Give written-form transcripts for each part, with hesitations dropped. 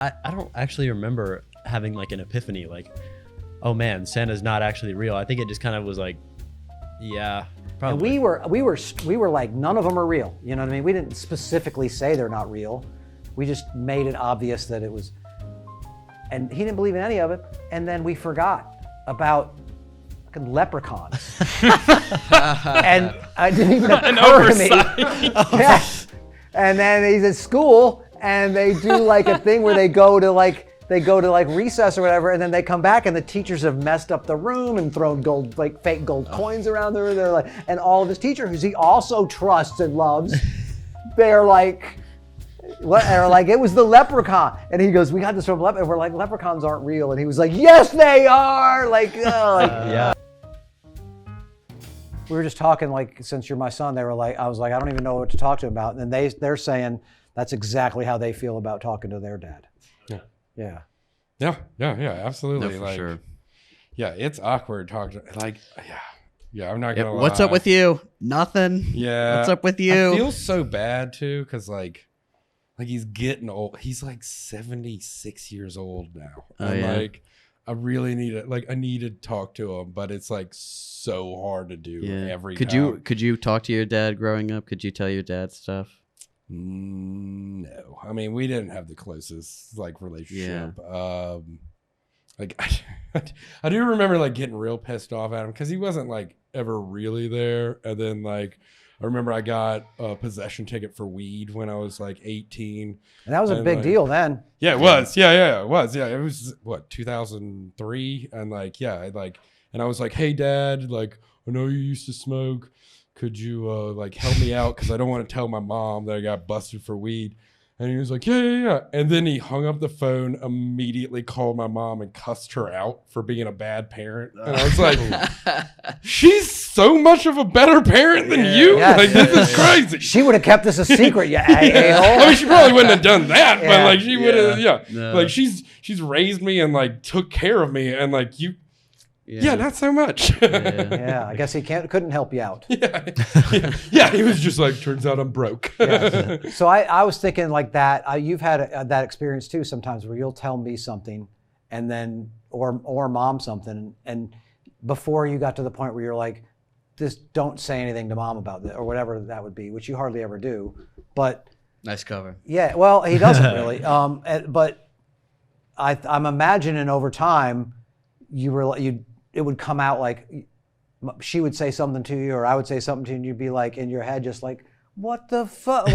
I don't actually remember having like an epiphany, like, oh man, Santa's not actually real. I think it just kind of was like, yeah, probably. And we were like, none of them are real. You know what I mean? We didn't specifically say they're not real. We just made it obvious that it was, and he didn't believe in any of it. And then we forgot about fucking leprechauns. And I didn't even occur to me. Yeah. And then he's at school and they do like a thing where they go to like recess or whatever, and then they come back and the teachers have messed up the room and thrown gold, like fake gold coins around the room. They're like, and all of his teachers, who he also trusts and loves, they're like, what? They're like, it was the leprechaun. And he goes, we got this from leprechaun. And we're like, leprechauns aren't real. And he was like, yes, they are. Like, yeah. We were just talking, like, since you're my son, they were like, I was like, I don't even know what to talk to him about. And they're saying that's exactly how they feel about talking to their dad. Yeah. Yeah, absolutely. No, for like, sure. Yeah, it's awkward talking to, like, yeah, I'm not gonna lie. What's up with you? Nothing. Yeah. What's up with you? I feel so bad too, because like he's getting old. He's like 76 years old now. And like, I really need it. Like, I need to talk to him, but it's like so hard to do every time. Could you talk to your dad growing up? Could you tell your dad stuff? No, I mean, we didn't have the closest like relationship. Like I do remember like getting real pissed off at him because he wasn't like ever really there. And then like I remember I got a possession ticket for weed when I was like 18, and that was a big deal then. Yeah, it was. Yeah, it was. Yeah, it was what, 2003, and like and I was like, hey Dad, like I know you used to smoke. Could you like help me out? Because I don't want to tell my mom that I got busted for weed. And he was like, yeah. And then he hung up the phone, immediately called my mom and cussed her out for being a bad parent. And I was like, she's so much of a better parent than you. Yes. Like, this is crazy. She would have kept this a secret, a-hole. I mean, she probably wouldn't have done that, but like she would have, No. Like she's raised me and like took care of me, and like you. Yeah, not so much. Yeah, I guess he couldn't help you out. Yeah, he was just like, turns out I'm broke. So I was thinking like that. You've had that experience too sometimes where you'll tell me something, and then or mom something, and before you got to the point where you're like, just don't say anything to mom about that or whatever that would be, which you hardly ever do. But nice cover. Yeah, well, he doesn't really. But I'm imagining over time, it would come out like she would say something to you or I would say something to you and you'd be like in your head just like, what the fuck?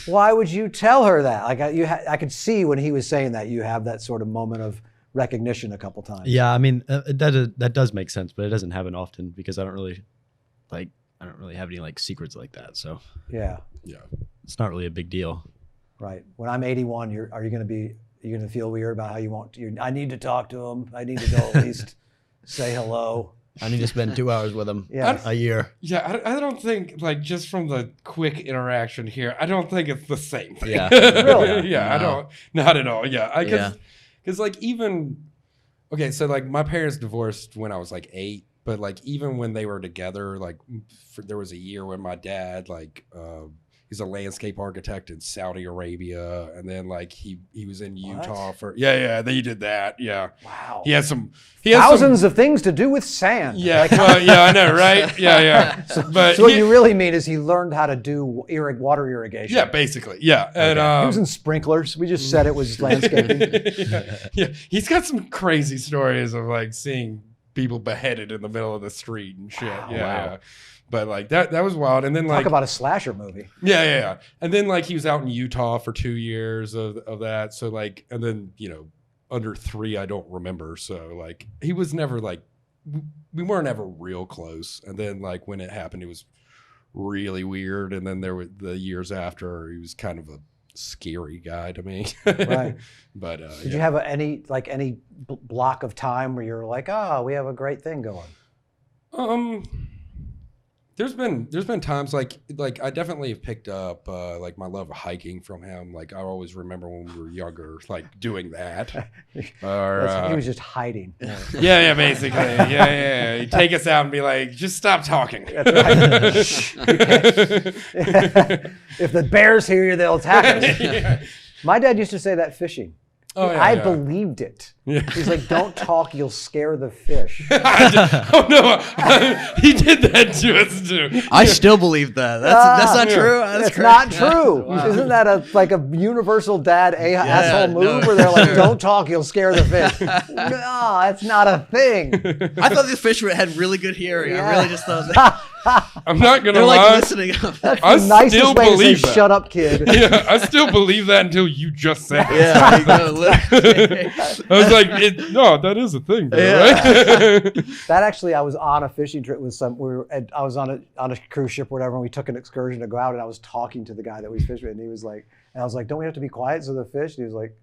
Why would you tell her that? Like I could see when he was saying that you have that sort of moment of recognition a couple times. Yeah, I mean that does make sense, but it doesn't happen often because I don't really have any like secrets like that. So yeah, it's not really a big deal. Right. When I'm 81, are you going to feel weird about how you want to? I need to talk to him. I need to go at least say hello. I need to spend 2 hours with him a year. Yeah, I don't think, like, just from the quick interaction here, I don't think it's the same thing. Yeah. Really? Yeah, no. I don't. Not at all. Yeah. Because, like, even, okay, so, like, my parents divorced when I was, like, 8. But, like, even when they were together, like, there was a year when my dad, like, he's a landscape architect in Saudi Arabia, and then like he was in Utah for then he did that. Yeah. Wow. He has thousands of things to do with sand. Yeah. Well, yeah, I know, right? Yeah. So what you really mean is he learned how to do water irrigation. Yeah, basically. Yeah. And he was in sprinklers. We just said it was landscaping. Yeah. He's got some crazy stories of like seeing people beheaded in the middle of the street and shit. Wow. Yeah. But like that was wild. And then like talk about a slasher movie. Yeah. And then like he was out in Utah for 2 years of that. So like, and then, under 3, I don't remember. So like he was never like, we weren't ever real close. And then like when it happened, it was really weird. And then there were the years after, he was kind of a scary guy to me. Right. But did you have any block of time where you're like, we have a great thing going? There's been times like I definitely have picked up like my love of hiking from him. Like I always remember when we were younger, like doing that. He was just hiding. Yeah, basically. Yeah. He'd take us out and be like, just stop talking. That's right. If the bears hear you, they'll attack us. Yeah. My dad used to say that fishing. Oh, yeah, I yeah. believed it. Yeah. He's like, don't talk, you'll scare the fish. Oh no, he did that to us too. I still believe that. That's not Yeah. true. That's It's crazy. not true. Wow. Isn't that a universal dad asshole move no, where they're like, sure. don't talk, you'll scare the fish? No, that's not a thing. I thought these fish had really good hearing. Yeah. I really just thought that I'm not gonna they're lie. like listening up. I The nicest still way to say, believe that. shut up, kid. Yeah, I still believe that until you just said it. Yeah, there you go, literally. I was like, no, that is a thing, though, Yeah. right? That actually, I was on a fishing trip with I was on a cruise ship or whatever, and we took an excursion to go out, and I was talking to the guy that we fished with, and he was like, and I was like, don't we have to be quiet so the fish? And he was like,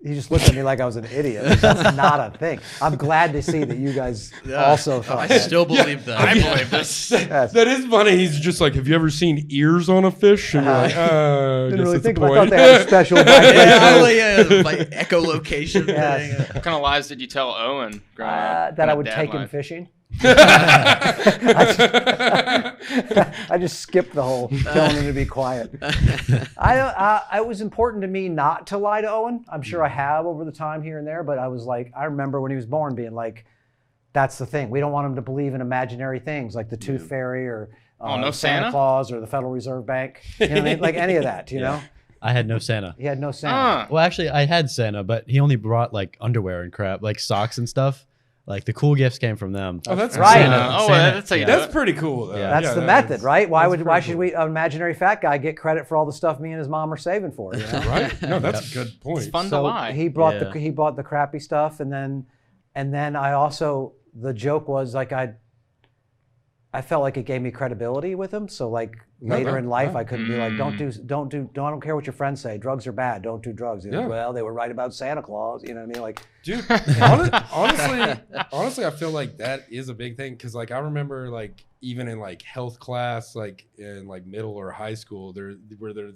he just looked at me like I was an idiot. Like, that's not a thing. I'm glad to see that you guys also thought I that. still believe that. I believe this. Yes. That is funny. He's just like, have you ever seen ears on a fish? And you're like, I Didn't guess really that's think the about it. I thought point. they had a special vibration. My echolocation Yes. thing. What kind of lies did you tell Owen growing up? That I Kind of would dad take him lie? fishing. I just skipped the whole telling him to be quiet. It was important to me not to lie to Owen. I'm sure I have over the time here and there, but I was like, I remember when he was born being like, that's the thing. We don't want him to believe in imaginary things like the Tooth Fairy or no Santa Santa? Claus or the Federal Reserve Bank. You know what I mean? Like any of that, you know? I had no Santa. He had no Santa. Well, actually, I had Santa, but he only brought like underwear and crap, like socks and stuff. Like the cool gifts came from them. Oh, that's Right. Santa. That's how you do That's it. pretty cool, though. Yeah. That's Yeah, the that method, is- right? Why that's why pretty should cool. an imaginary fat guy get credit for all the stuff me and his mom are saving for? You know? Right? No, that's a good point. It's fun to So lie. he brought Yeah. he bought the crappy stuff, and then I also, the joke was like I felt like it gave me credibility with him. So like later no, in life, no. I couldn't be like, I don't care what your friends say. Drugs are bad. Don't do drugs. You're like, Yeah. well, they were right about Santa Claus. You know what I mean? Like, Dude, honestly, I feel like that is a big thing because, like, I remember, like, even in like health class, like in like middle or high school, they're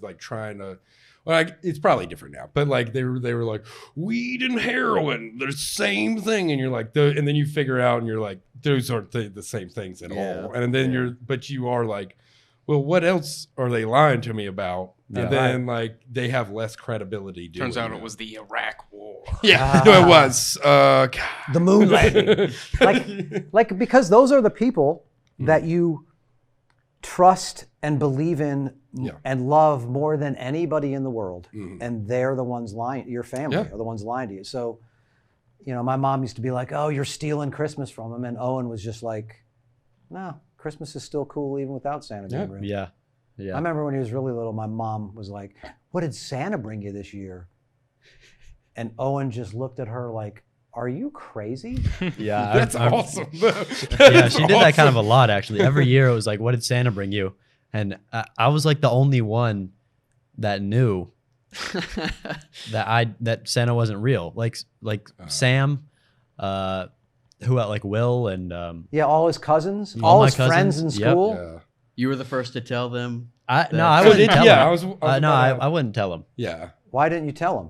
like trying to. Well, it's probably different now, but like they were like weed and heroin, they're the same thing, and you're like, and then you figure out, and you're like, those aren't the same things at all, and then but you are like, well, what else are they lying to me about? Yeah. And then like they have less credibility. Turns doing out that. it was the Iraq War. Yeah, no, it was. God. the moon landing. like because those are the people that you trust and believe in Yeah. and love more than anybody in the world, Mhm. and they're the ones lying. Your family Yeah. are the ones lying to you. So, you know, my mom used to be like, "Oh, you're stealing Christmas from him," and Owen was just like, "No, Christmas is still cool even without Santa being Yeah. real." Yeah. I Yeah. remember when he was really little, my mom was like, "What did Santa bring you this year?" And Owen just looked at her like, "Are you crazy?" Yeah. That's I- awesome. Yeah, she did that kind of a lot actually. Every year it was like, "What did Santa bring you?" And I was like the only one that knew that Santa wasn't real. Like Sam, who else? Like Will and Yeah, all his cousins, All all my his friends in cousins, yep. school. Yeah. You were the first to tell them. I So wouldn't tell yeah, him. I was No, about to ask. I wouldn't tell him Yeah. Why didn't you tell him?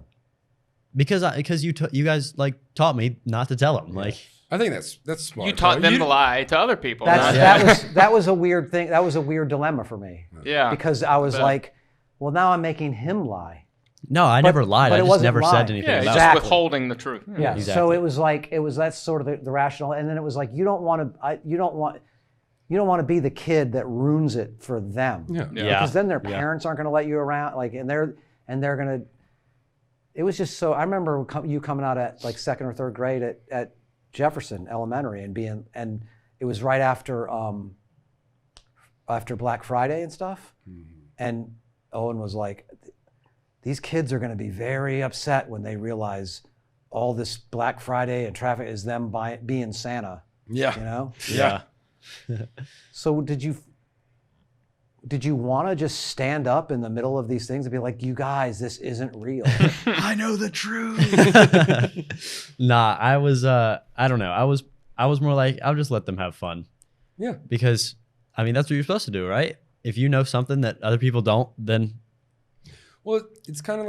because you guys like taught me not to tell him. Like I think that's smart. You taught them You- to lie to other people. That's, not- that was a weird thing. That was a weird dilemma for me yeah. because I was bet. like, well, now I'm making him lie. no, I never lied. but I it just wasn't never lying. said anything Yeah, about just Exactly. withholding the truth. Yeah. So Exactly. it was like that's sort of the rational, and then it was like you don't want to be the kid that ruins it for them. Yeah. it. Because then their Yeah. parents aren't going to let you around, like, and they're going to. It was just so. I remember you coming out at like second or third grade at Jefferson Elementary and it was right after Black Friday and stuff, and Owen was like, "These kids are going to be very upset when they realize all this Black Friday and traffic is them being Santa." Yeah. You know. Yeah. So did you want to just stand up in the middle of these things and be like, "You guys, this isn't real"? I know the truth. Nah, I was I don't know. I was more like I'll just let them have fun. Yeah. Because I mean that's what you're supposed to do, right? If you know something that other people don't, then Well, it's kind of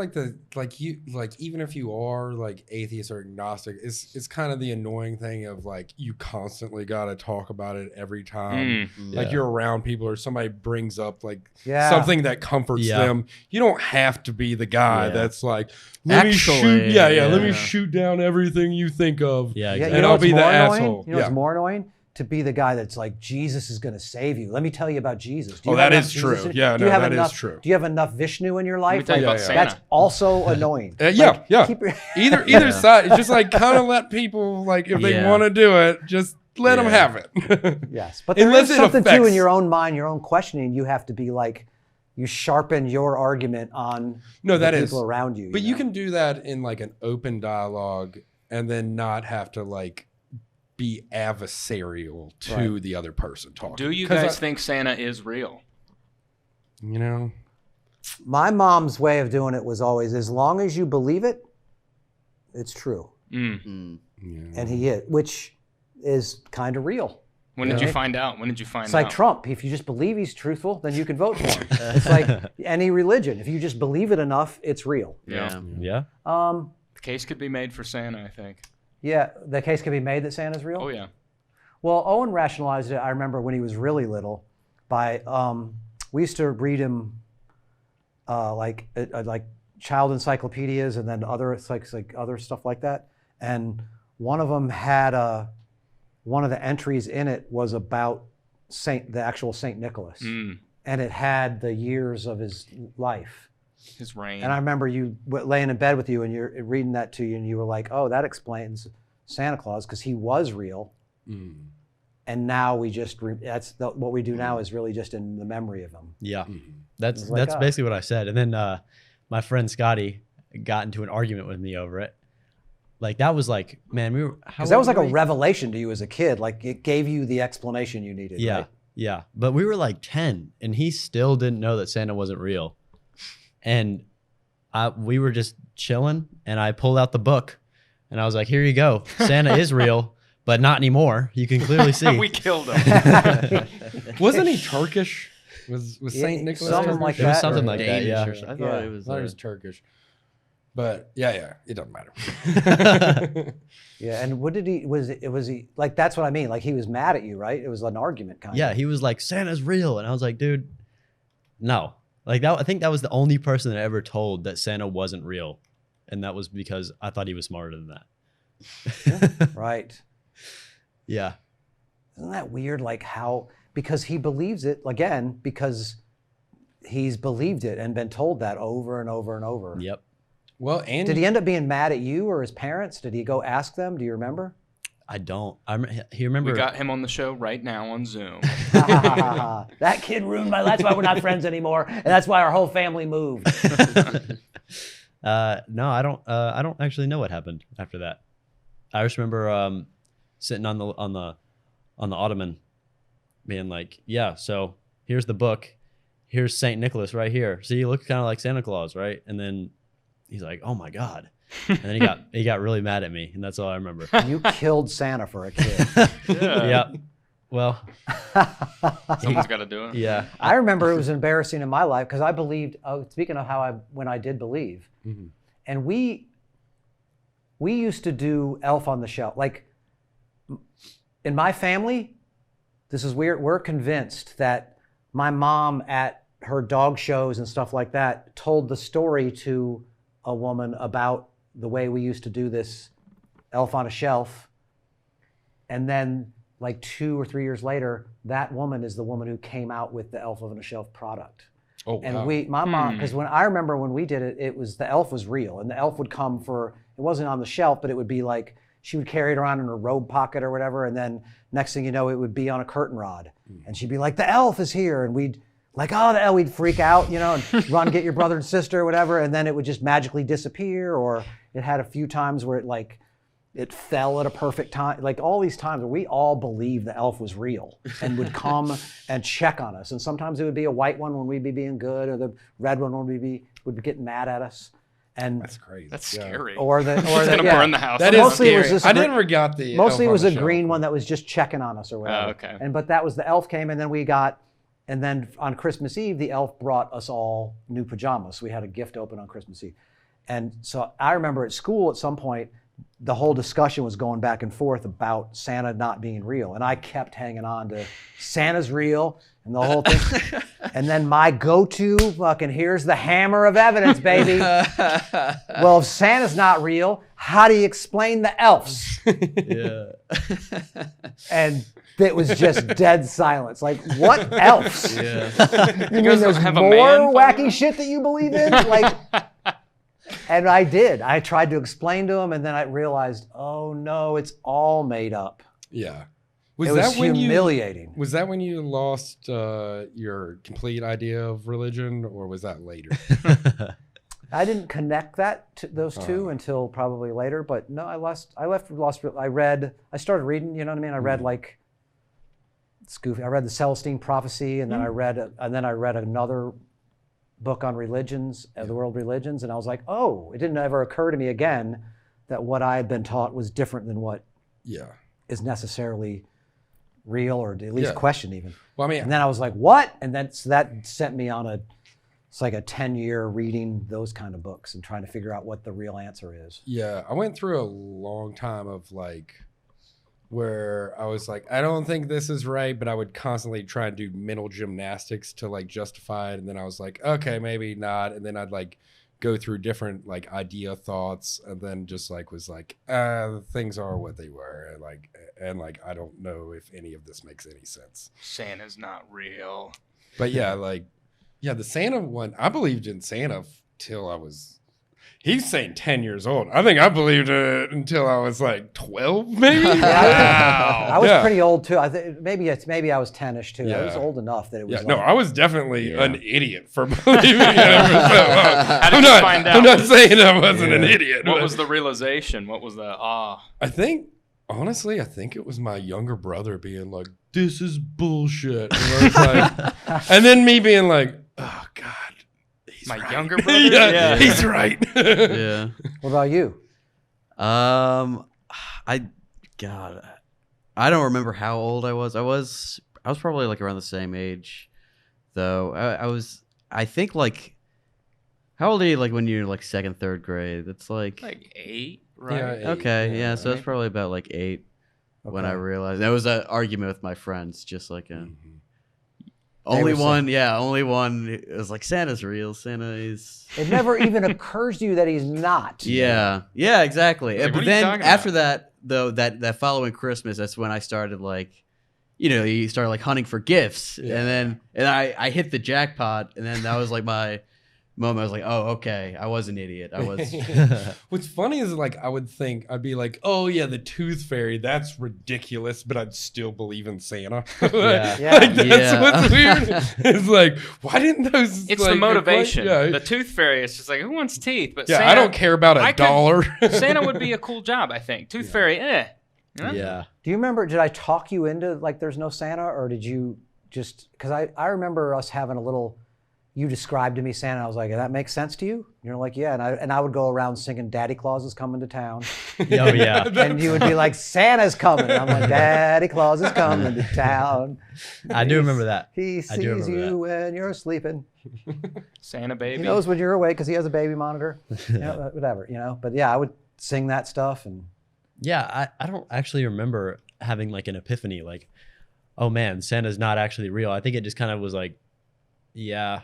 like even if you are like atheist or agnostic, it's kind of the annoying thing of like you constantly got to talk about it every time like you're around people or somebody brings up like something that comforts them. You don't have to be the guy that's like let me shoot down everything you think of and I'll be the asshole. You know what's more annoying? To be the guy that's like, Jesus is going to save you. Let me tell you about Jesus. Do you that have is enough true. Jesus? Yeah, Do you have that enough, is true. Do you have enough Vishnu in your life? tell you about Santa. That's also annoying. Yeah. Either side. It's just like kind of let people like if they want to do it, just let them have it. Yes, but there Unless is it something too affects- in your own mind, your own questioning. You have to be like, you sharpen your argument on the people around you. But you can do that in like an open dialogue and then not have to like be adversarial to the other person talking. Do you guys think Santa is real? You know, my mom's way of doing it was always, as long as you believe it, it's true. And he is, which is kind of real. When did you find out? When did you find out? It's like Trump. If you just believe he's truthful, then you can vote for him. It's like any religion. If you just believe it enough, it's real. Yeah. The case could be made for Santa, I think. Yeah, the case can be made that Santa's real? Oh, yeah. Well, Owen rationalized it, I remember when he was really little, by, we used to read him like child encyclopedias and then other other stuff like that. And one of them had one of the entries in it was about the actual Saint Nicholas. And it had the years of his life. His reign. And I remember you laying in bed with you and you're reading that to you and you were like, oh, that explains Santa Claus because he was real. And now we just, what we do now is really just in the memory of him. Yeah. That's like, basically what I said. And then my friend Scotty got into an argument with me over it. Like that was like, man, we were, because that was like a revelation to you as a kid. Like it gave you the explanation you needed. Yeah. Right? Yeah. But we were like 10 and he still didn't know that Santa wasn't real. And we were just chilling and I pulled out the book and I was like, here you go. Santa is real, but not anymore. You can clearly see. We killed him. Wasn't he Turkish? Was Saint Nicholas something Turkish? like It was that, something or like that, yeah. I thought it was. I thought it was Turkish. But yeah, it doesn't matter. Yeah, and what did he, was he, like, that's what I mean. Like he was mad at you, right? It was an argument kind of. Yeah, he was like, Santa's real. And I was like, dude, no. Like that, I think that was the only person that ever told that Santa wasn't real. And that was because I thought he was smarter than that. Right. Yeah. Isn't that weird? Like how, because he believes it, again, because he's believed it and been told that over and over and over. Yep. Well, and Did he end up being mad at you or his parents? Did he go ask them? Do you remember? I don't. He remember. We got him on the show right now on Zoom. That kid ruined my life. That's why we're not friends anymore. And that's why our whole family moved. No, I don't actually know what happened after that. I just remember sitting on the ottoman, being like, "Yeah, so here's the book. Here's Saint Nicholas right here. See, he looks kind of like Santa Claus, right?" And then he's like, "Oh my God!" And then he got really mad at me, and that's all I remember. You killed Santa for a kid. Yeah. Well, Someone's got to do it. yeah. I remember it was embarrassing in my life because I believed. Oh, speaking of when I did believe, and we used to do Elf on the Shelf. Like in my family, this is weird. We're convinced that my mom at her dog shows and stuff like that told the story to a woman about the way we used to do this Elf on a Shelf, and then like 2 or 3 years later, that woman is the woman who came out with the Elf on a Shelf product. Oh, wow. And my mom, because when I remember when we did it, it was the elf was real, and the elf would come it wasn't on the shelf, but it would be like she would carry it around in her robe pocket or whatever, and then next thing you know, it would be on a curtain rod, and she'd be like, "The elf is here," and we'd like, "Oh, the elf!" We'd freak out, and run get your brother and sister or whatever, and then it would just magically disappear, or it had a few times where it fell at a perfect time. Like all these times where we all believed the elf was real and would come and check on us. And sometimes it would be a white one when we'd be being good, or the red one when would be getting mad at us. And That's crazy. That's scary. Or the He's gonna burn the house. That down. is Mostly it was scary. this I gre- never got the. mostly it Elf was on a the green Shelf. one that was just checking on us or whatever. Oh, okay. But that was the elf came, and then we got And then on Christmas Eve, the elf brought us all new pajamas. So we had a gift open on Christmas Eve. And so I remember at school at some point, the whole discussion was going back and forth about Santa not being real. And I kept hanging on to Santa's real and the whole thing. And then my go-to fucking, here's the hammer of evidence, baby. Well, if Santa's not real, how do you explain the elves? Yeah. And it was just dead silence. Like, what else? Yeah. You mean guys there's don't have a more man wacky phone? shit that you believe in? Like, and I did. I tried to explain to him, and then I realized, oh no, it's all made up. Yeah. It was humiliating. Was that when you lost your complete idea of religion, or was that later? I didn't connect that to those two until probably later. But no, I started reading. You know what I mean? I read like I read the Celestine Prophecy, and then I read another book on religions, the world religions, and I was like, oh, it didn't ever occur to me again that what I had been taught was different than what is necessarily real, or at least questioned even. Well, I mean, and then I was like, what? And then so that sent me on it's like a 10-year reading those kind of books and trying to figure out what the real answer is. Yeah, I went through a long time of like where I was like, I don't think this is right, but I would constantly try and do mental gymnastics to like justify it. And then I was like, okay, maybe not. And then I'd like go through different like idea thoughts, and then just like was like, things are what they were. And like, I don't know if any of this makes any sense. Santa's not real. But yeah, the Santa one, I believed in Santa till I was, he's saying 10 years old. I think I believed it until I was like 12, maybe. I was pretty old too. I think maybe I was 10ish too. I was Yeah. old enough that it was. Yeah, like, no, I was definitely an idiot for believing it. How did you find out? I'm not saying I wasn't an idiot. What but was the realization? What was the I think, honestly, it was my younger brother being like, this is bullshit. And, I was like, and then me being like, oh, God. He's My right. younger brother? yeah, Yeah. he's right. Yeah. What about you? I don't remember how old I was. I was probably like around the same age, though. I think like, how old are you like when you're like second, third grade? That's like 8, right? Yeah, 8, okay, yeah. So it's right? probably about like 8 when I realized. There was an argument with my friends, just like only one. Yeah, only one. It was like Santa's real. Santa is. It never even occurs to you that he's not. Yeah, exactly. Like, what but are you then talking after about? that, though, that following Christmas, that's when I started like, you started like hunting for gifts, and I hit the jackpot, and then that was like my moment. I was like, oh, okay, I was an idiot. I was. What's funny is like I'd be like, oh yeah, the tooth fairy, that's ridiculous, but I'd still believe in Santa. Yeah. That's what's weird. It's like, why didn't those? It's like, the motivation. Yeah, The tooth fairy is just like, who wants teeth? But yeah, Santa, I don't care about I a could- dollar. Santa would be a cool job, I think. Tooth fairy, You know? Yeah. Do you remember? Did I talk you into like there's no Santa, or did you just? Because I remember us having a little. You described to me Santa. I was like, that makes sense to you? You're like, yeah. And I would go around singing Daddy Claus is coming to town. Oh yeah. And you would be like, Santa's coming. And I'm like, Daddy Claus is coming to town. I do remember that. He I do sees remember you that. when you're sleeping. Santa baby. He knows when you're awake because he has a baby monitor. Whatever. But yeah, I would sing that stuff. And Yeah, I don't actually remember having like an epiphany, like, oh man, Santa's not actually real. I think it just kind of was like, yeah.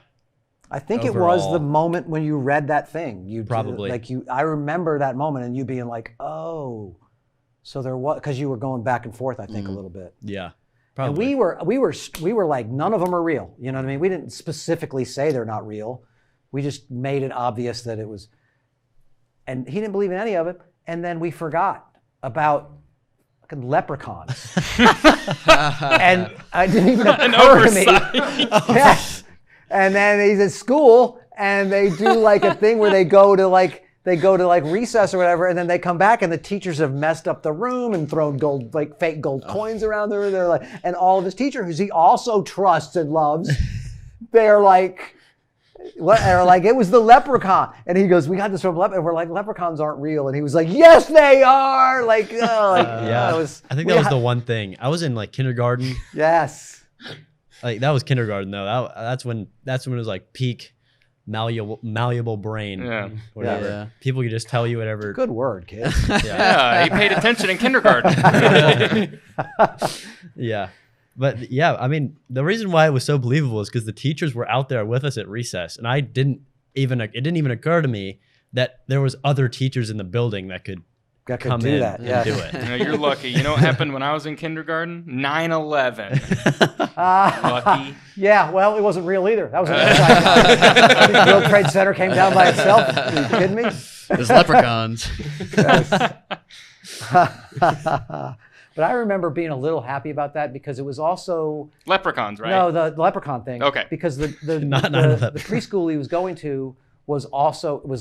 I think it was Overall. the moment when you read that thing. You Probably. I remember that moment and you being like, oh, so there was, because you were going back and forth, I think, a little bit. Yeah. And Probably. we were like, none of them are real. You know what I mean? We didn't specifically say they're not real. We just made it obvious that it was, and he didn't believe in any of it. And then we forgot about fucking leprechauns. And I didn't even occur to me. Yes. And then he's at school and they do like a thing where they go to like recess or whatever, and then they come back and the teachers have messed up the room and thrown fake gold coins around there. They're like, and all of his teachers, who he also trusts and loves, they're like, what? They're like, it was the leprechaun. And he goes, we got this from leprechaun. And we're like, leprechauns aren't real. And he was like, yes, they are. Like, Yeah. it was, I think that was the one thing. I was in like kindergarten. yes. Like that was kindergarten though. That's when it was like peak malleable brain. Yeah. Whatever. Yeah. People could just tell you whatever. Good word, kid. Yeah, he paid attention in kindergarten. Yeah. But yeah, I mean, the reason why it was so believable is because the teachers were out there with us at recess, and it didn't even occur to me that there was other teachers in the building that could Could come do in that, and yes. do it. No, you're lucky. You know what happened when I was in kindergarten? 9/11. Lucky. Yeah, well, it wasn't real either. That was an inside job. The World Trade Center came down by itself. Are you kidding me? There's leprechauns. But I remember being a little happy about that because it was also Leprechauns, right? no the leprechaun thing. Okay. Because the Not the 9/11. preschool he was going to was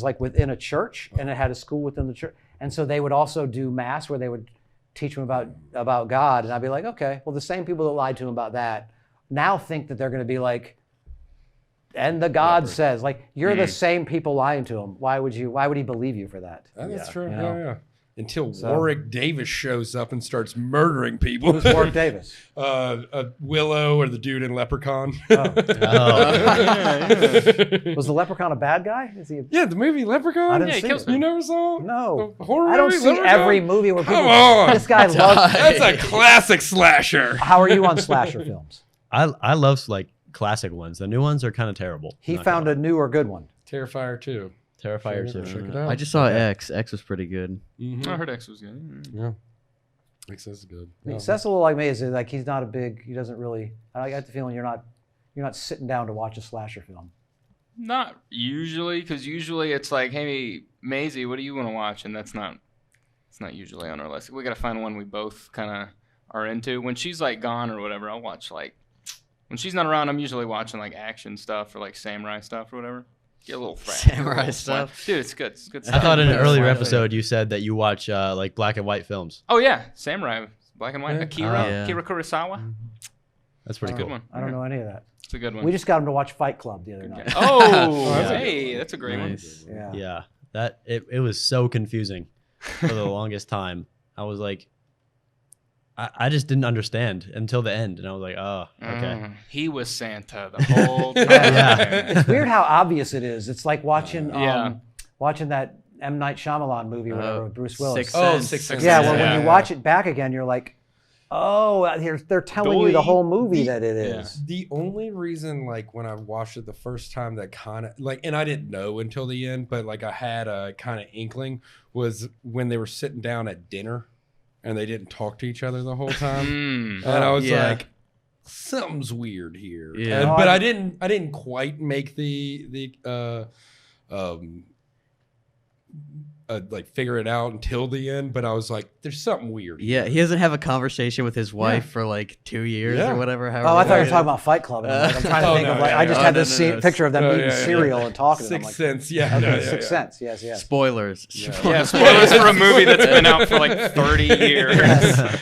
like within a church, and it had a school within the church, and so they would also do mass where they would teach him about God, and I'd be like, okay, well, the same people that lied to him about that now think that they're going to be like, and the God says, like, you're the same people lying to him. Why would he believe you for that? That's true. you know? Yeah. Until Warwick Davis shows up and starts murdering people. Who's Warwick Davis? Willow or the dude in Leprechaun. Oh. Was the leprechaun a bad guy? Is he? Yeah, the movie Leprechaun. I didn't Yeah, he see kills it. You never saw? No. The horror I don't movie, see Leprechaun? every movie where people. Come on. This guy loves. That's a classic slasher. How are you on slasher films? I love like classic ones. The new ones are kind of terrible. He found a new or good one. Terrifier 2. Terrifier Check 2. it out. I just saw X. X was pretty good. I heard X was good. Yeah. Makes sense. Good. I mean, Cecil, like me, is like he doesn't really. I got the feeling you're not sitting down to watch a slasher film. Not usually, because usually it's like, hey, Maisie, what do you want to watch? And it's not usually on our list. We got to find one we both kind of are into. When she's like gone or whatever, I'll watch like. When she's not around, I'm usually watching like action stuff or like samurai stuff or whatever. Get a little fresh. Samurai stuff? Dude, it's good. It's good I stuff. thought in an earlier Samurai. episode you said that you watch like black and white films. Oh, yeah. Samurai. Black and white. Akira. yeah. Akira Kurosawa. That's pretty It's a cool. good one. I don't know any of that. It's a good one. We just got him to watch Fight Club the other night. Oh, that's a hey, that's a great Nice. Yeah. Yeah, that it was so confusing for the longest time. I was like, I just didn't understand until the end, and I was like, oh, one. okay. He was Santa the whole time. Yeah. It's weird how obvious it is. It's like watching Yeah. watching that M. Night Shyamalan movie or whatever with Bruce Willis. Sixth Oh, Sense. Sixth Sense. Yeah, well, Yeah, when you yeah. watch it back again, you're like, oh, they're telling you the whole movie that it is. The only reason, like, when I watched it the first time that kind of, like, and I didn't know until the end, but, like, I had a kind of inkling was when they were sitting down at dinner and they didn't talk to each other the whole time. And I was yeah. like, something's weird here. Yeah. And- No, but I- I didn't quite make the like figure it out until the end, but I was like, there's something weird here. Yeah, he doesn't have a conversation with his wife for like 2 years Yeah. or whatever. Oh, I thought you were talking about Fight Club. And I'm trying to Oh, think no, of like yeah, I just yeah. had Oh, this no, no, no. picture of them Oh, eating yeah, yeah, cereal and talking. And I'm Sixth like, Sense, yeah. okay, no, yeah, Sixth yeah. Sense, yes, yes. Spoilers. Yeah, spoilers for a movie that's been out for like 30 years. Yes.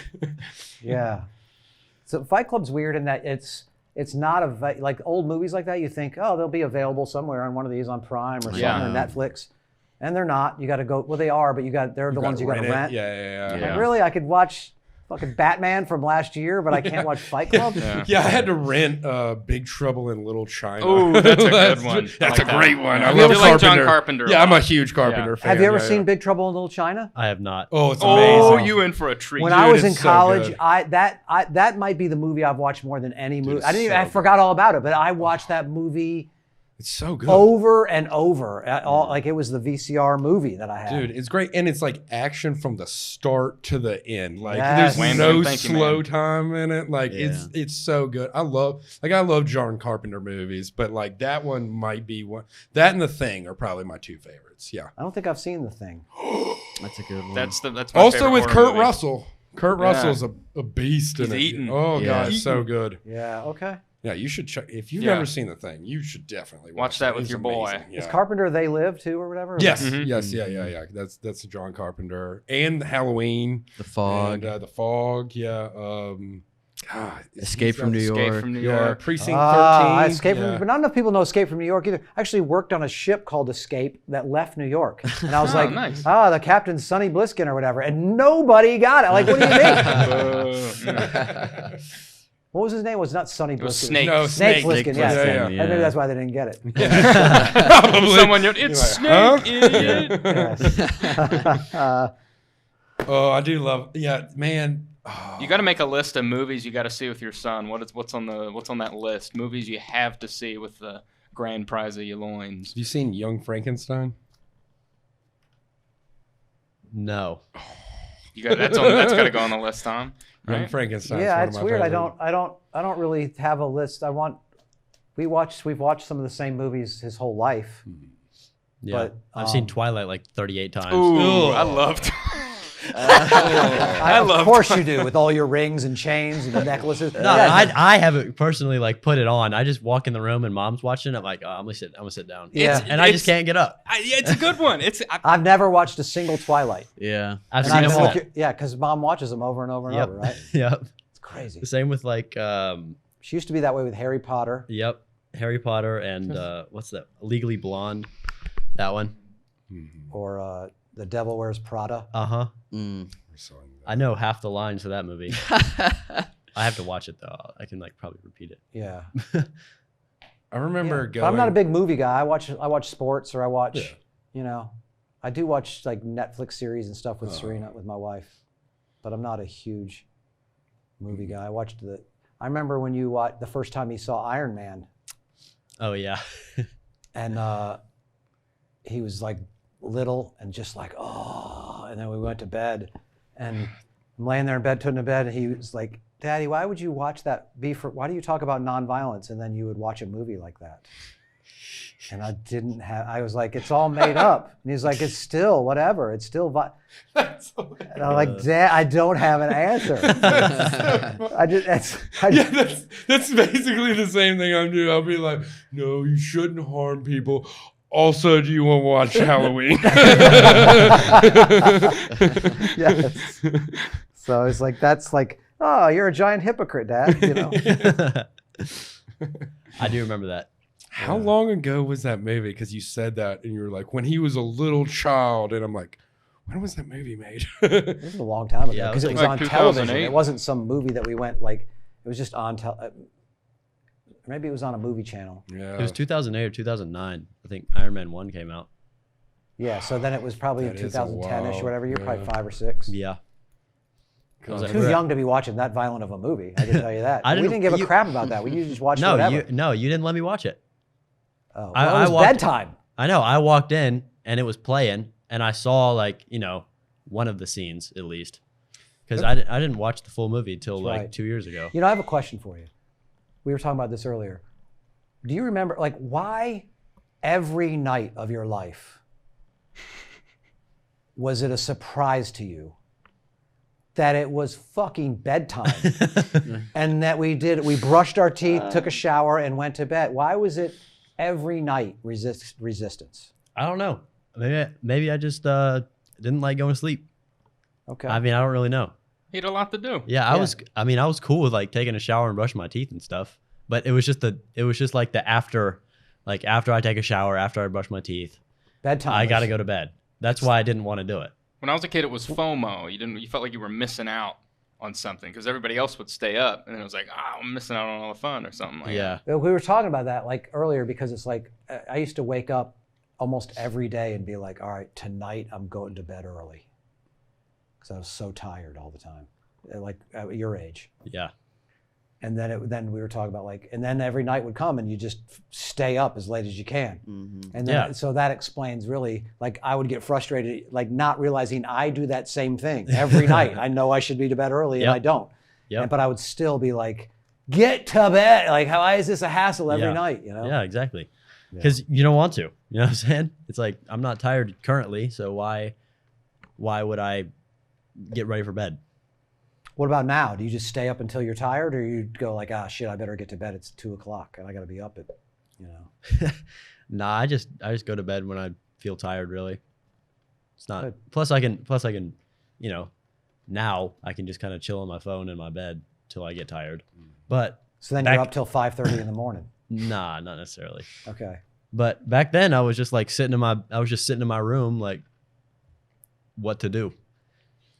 Yeah. So Fight Club's weird in that it's not like old movies like that. You think, oh, they'll be available somewhere on one of these on Prime or something Yeah. or Netflix, and they're not. You got to go. Well, they are, but they're the ones you got to it. rent. Yeah. Like, really, I could watch fucking Batman from last year, but I can't watch Fight Club. Yeah, I had to rent Big Trouble in Little China. Oh, that's a good one. That's I a like great that. one. I I do love like John Carpenter. Carpenter a Yeah, I'm a lot. huge Carpenter fan. Have you ever yeah, seen yeah. Big Trouble in Little China? I have not. Oh, it's Oh, amazing. you in for a treat. When Dude, I was in it's so college, good. that might be the movie I've watched more than any movie. it's I didn't even, so I forgot all about it, but I watched that movie It's so good. over and over. Like it was the VCR movie that I had. Dude, it's great. And it's like action from the start to the end. Like Yes. there's Wayne, no thank you, slow man. time in it. Like it's so good. I love John Carpenter movies, but like that one might be one. That and The Thing are probably my two favorites. Yeah. I don't think I've seen The Thing. That's a good one. That's my Also favorite with horror Kurt movie. Russell. Kurt Yeah. Russell's a beast in He's it. eating. Oh Yeah. god, it's so good. Yeah, okay. Yeah, you should check. If you've Yeah. never seen The Thing, you should definitely Watch that with It's your boy. amazing. Is Yeah. Carpenter They Live too or whatever? Yes, Mhm. yes, yeah. That's John Carpenter and Halloween, The Fog. and The Fog. Yeah. God, Escape from New Escape York. from New Yeah, York. Precinct 13. I Escape yeah. from, but not enough people know Escape from New York either. I actually worked on a ship called Escape that left New York, and I was Oh, like, nice. the Captain's Sonny Bliskin or whatever, and nobody got it. Like, what do you mean? What was his name? Was not Sonny It was Bliskin. Snake. No, Snake Snake. Bliskin. Yes. Yeah, And maybe that's why they didn't get it. Probably. Someone yelled, "It's You're like, Snake, idiot!" Yes. Oh, I do love. Yeah, man. Oh. You got to make a list of movies you got to see with your son. What's on that list? Movies you have to see with the grand prize of your loins. Have you seen Young Frankenstein? No. You got that's got to go on the list, Tom. Young Right? Frankenstein. Yeah, it's weird. I don't really have a list. We've watched some of the same movies his whole life. Yeah. But, I've seen Twilight like 38 times. Ooh, I loved. Of course you do, with all your rings and chains and necklaces. No, Yeah, I haven't personally like put it on. I just walk in the room and mom's watching. I'm like, oh, I'm gonna sit down. Yeah. And I just can't get up. It's a good one. I've never watched a single Twilight. Yeah. I've And seen I them know all. yeah, because mom watches them over and over and Yep. over, right? Yep. It's crazy. The same with like, She used to be that way with Harry Potter. yep, Harry Potter and what's that? Legally Blonde. That one. Or The Devil Wears Prada. Uh huh. Mm. I know half the lines of that movie. I have to watch it though. I can like probably repeat it. Yeah. I remember But going. I'm not a big movie guy. I watch sports, or I watch, I do watch like Netflix series and stuff with Serena, with my wife. But I'm not a huge movie guy. I remember when the first time you saw Iron Man, Oh yeah. and he was like little and just like, oh, and then we went to bed, and I'm laying there in bed, putting to bed, and he was like, Daddy, why would you watch that? Why do you talk about nonviolence and then you would watch a movie like that? And I was like, it's all made up. And he's like, it's still whatever. It's still and I'm like, Dad, I don't have an answer. That's basically the same thing I'm doing. I'll be like, no, you shouldn't harm people. Also, do you want to watch Halloween? Yes. So it's like, that's like, oh, you're a giant hypocrite, Dad. You know. I do remember that. How long ago was that movie? Because you said that and you were like, when he was a little child. And I'm like, when was that movie made? This was a long time ago Yeah, because it was like on television. 2008. It wasn't some movie that we went like. It was just on maybe it was on a movie channel. Yeah. It was 2008 or 2009. I think Iron Man 1 came out. Yeah, so then it was probably in That is a 2010ish or while, whatever. You're probably yeah. 5 or 6. Yeah. I was like, Too young to be watching that violent of a movie. I can tell you that. I We didn't- didn't give a you- crap about that. We just watched No, whatever. you didn't let me watch it. Oh, I well, it was walked- bedtime. I know. I walked in and it was playing, and I saw like one of the scenes at least, because I didn't watch the full movie until That's like right. 2 years ago. You know, I have a question for you. We were talking about this earlier. Do you remember, like, why every night of your life was it a surprise to you that it was fucking bedtime and that we brushed our teeth, took a shower, and went to bed? Why was it every night resistance? I don't know. Maybe I just didn't like going to sleep. Okay. I mean, I don't really know. He had a lot to do. Yeah, I was cool with like taking a shower and brushing my teeth and stuff. But it was just like the after I take a shower, after I brush my teeth, Bedtime. I got to go to bed. That's why I didn't want to do it. When I was a kid, it was FOMO. You felt like you were missing out on something because everybody else would stay up, and then it was like, I'm missing out on all the fun or something like Yeah. that. We were talking about that like earlier because it's like I used to wake up almost every day and be like, all right, tonight I'm going to bed early because I was so tired all the time, like at your age. Yeah. And then we were talking about like, and then every night would come and you just stay up as late as you can. Mm-hmm. And then, Yeah. so that explains really, like I would get frustrated, like not realizing I do that same thing every night. I know I should be to bed early and Yep. I don't. Yep. But I would still be like, get to bed. Like, why is this a hassle every Yeah. night? You know? Yeah, exactly. Because you don't want to. You know what I'm saying? It's like I'm not tired currently, so why would I get ready for bed? What about now? Do you just stay up until you're tired, or you go like, shit, I better get to bed. It's 2:00 and I got to be up at, Nah, I just go to bed when I feel tired. Really, it's not. Good. Plus I can, now I can just kind of chill on my phone in my bed till I get tired. But So then Back- you're up till 5:30 in the morning. nah, not necessarily. Okay. But back then I was just like sitting in my room, like, what to do?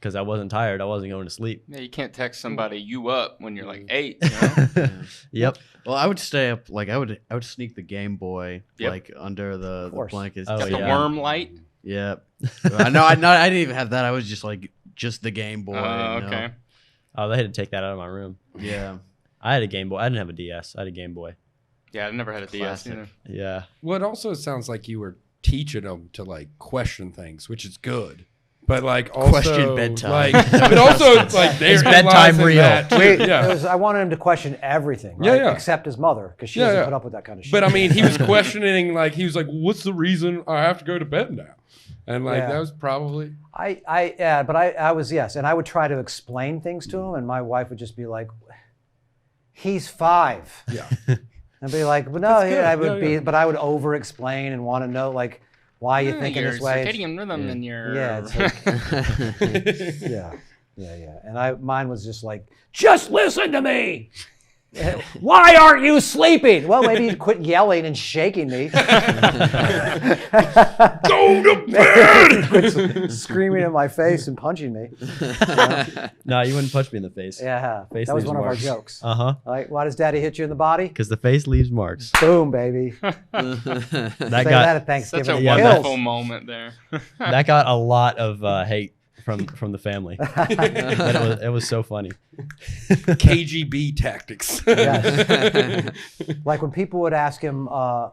because I wasn't tired. I wasn't going to sleep. Yeah, you can't text somebody you up when you're like 8. You know? Yep. Well, I would stay up. Like I would sneak the Game Boy Yep. like under the blankets. Oh, Got the yeah. worm light. Yep. I didn't even have that. I was just like the Game Boy. Oh, you know? okay. Oh, they had to take that out of my room. Yeah. I had a Game Boy. I didn't have a DS. I had a Game Boy. Yeah, I never had a DS. Classic. Either. Yeah. Well, it also sounds like you were teaching them to like question things, which is good. But like also Question bedtime. Like, but also it's like Is bedtime real? I wanted him to question everything, right? Yeah, yeah. Except his mother, because she Yeah, doesn't yeah. put up with that kind of shit. But I mean, he was questioning, like, he was like, what's the reason I have to go to bed now? And like, Yeah. that was probably. I was, yes. And I would try to explain things to him, and my wife would just be like, he's 5. Yeah. I'd be like, well, no, good. I would Yeah, be, yeah. but I would over explain and want to know, like, why you think in your this way. circadian rhythm and your Yeah, it's like, yeah. And mine was just like, just listen to me. Why aren't you sleeping? Well, maybe you'd quit yelling and shaking me. Go to bed! Quit screaming in my face and punching me. No, you wouldn't punch me in the face. Yeah, Face that was leaves one of our marks. jokes. Uh-huh. Like, why does Daddy hit you in the body? Because the face leaves marks. Boom, baby. That Say that got at Thanksgiving. such a It wonderful kills. moment there. that got a lot of hate from the family. But it was so funny. KGB tactics. Yes. Like when people would ask him,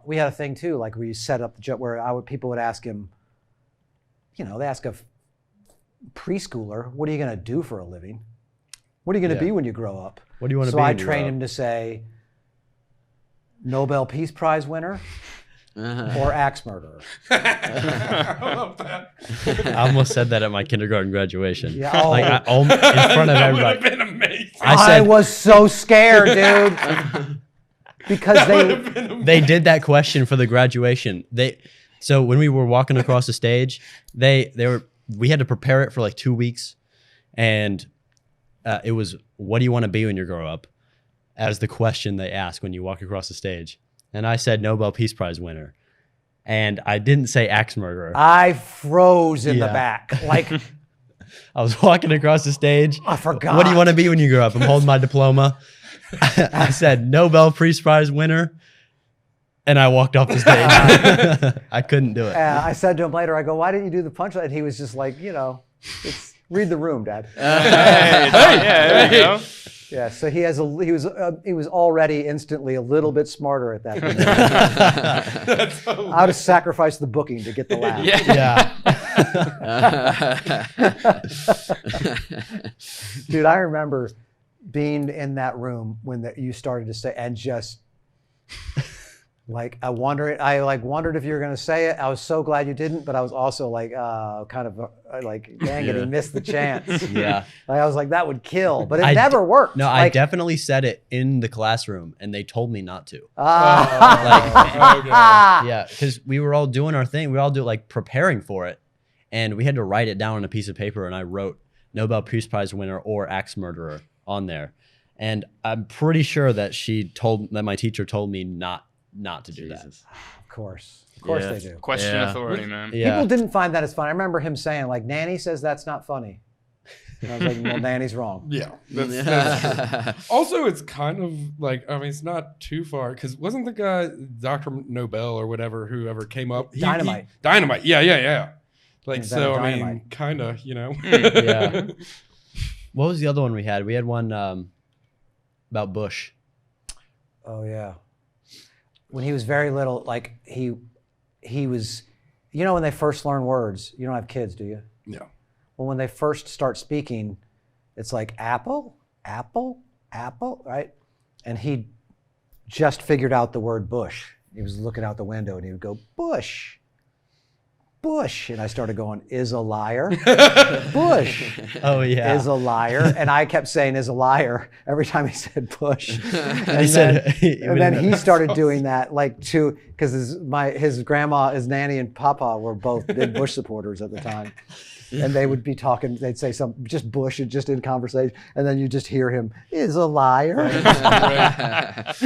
we had a thing too, like we set up the joke where people would ask him, they ask a preschooler, what are you going to do for a living? What are you going to be when you grow up? What do you want to So be? I when you grow trained up? him to say, Nobel Peace Prize winner or axe murderer. I love that. I almost said that at my kindergarten graduation. Yeah, Like in front of That would have everybody. been amazing. I said was so scared, dude. Because they did that question for the graduation. So when we were walking across the stage, we had to prepare it for like 2 weeks, and it was, what do you want to be when you grow up, as the question they ask when you walk across the stage. And I said Nobel Peace Prize winner, and I didn't say axe murderer. I froze in the Yeah. back. Like, I was walking across the stage. I forgot. What do you want to be when you grow up? I'm holding my diploma. I said Nobel Peace Prize winner, and I walked off the stage. I couldn't do it. I said to him later, I go, why didn't you do the punchline? And he was just like, read the room, Dad. Yeah, there you go. Yeah, so he was already instantly a little bit smarter at that point. I would have sacrificed the booking to get the laugh. Yeah. Dude, I remember being in that room when you started to say, and just like I wondered if you were going to say it. I was so glad you didn't, but I was also like, kind of like, dang it, he missed the chance. Yeah. Like, I was like, that would kill, but it never worked. No, like, I definitely said it in the classroom, and they told me not to. Yeah, because we were all doing our thing. We all do like preparing for it, and we had to write it down on a piece of paper. And I wrote Nobel Peace Prize winner or axe murderer on there, and I'm pretty sure that my teacher told me not to do that. Of course they do. Question Yeah. authority, man. Yeah. People didn't find that as funny. I remember him saying, like, Nanny says that's not funny. And I was like, well, Nanny's wrong. Yeah. That's true. Also, it's kind of like, I mean, it's not too far, because wasn't the guy, Dr. Nobel or whoever came up? Dynamite. Dynamite. Yeah. Like, Invented so, I mean, dynamite. kind of, Yeah. What was the other one we had? We had one about Bush. Oh, yeah. When he was very little, like, he was, when they first learn words, you don't have kids, do you? No. Well, when they first start speaking, it's like apple, apple, apple, right? And he just figured out the word bush. He was looking out the window and he would go, bush, bush. And I started going, is a liar. Bush Oh yeah. is a liar. And I kept saying is a liar every time he said bush. And, then he started doing that, like, because his grandma, his nanny and papa were both big Bush supporters at the time. and they would be talking. They'd say something, just Bush, just in conversation, and then you just hear him is a liar. That's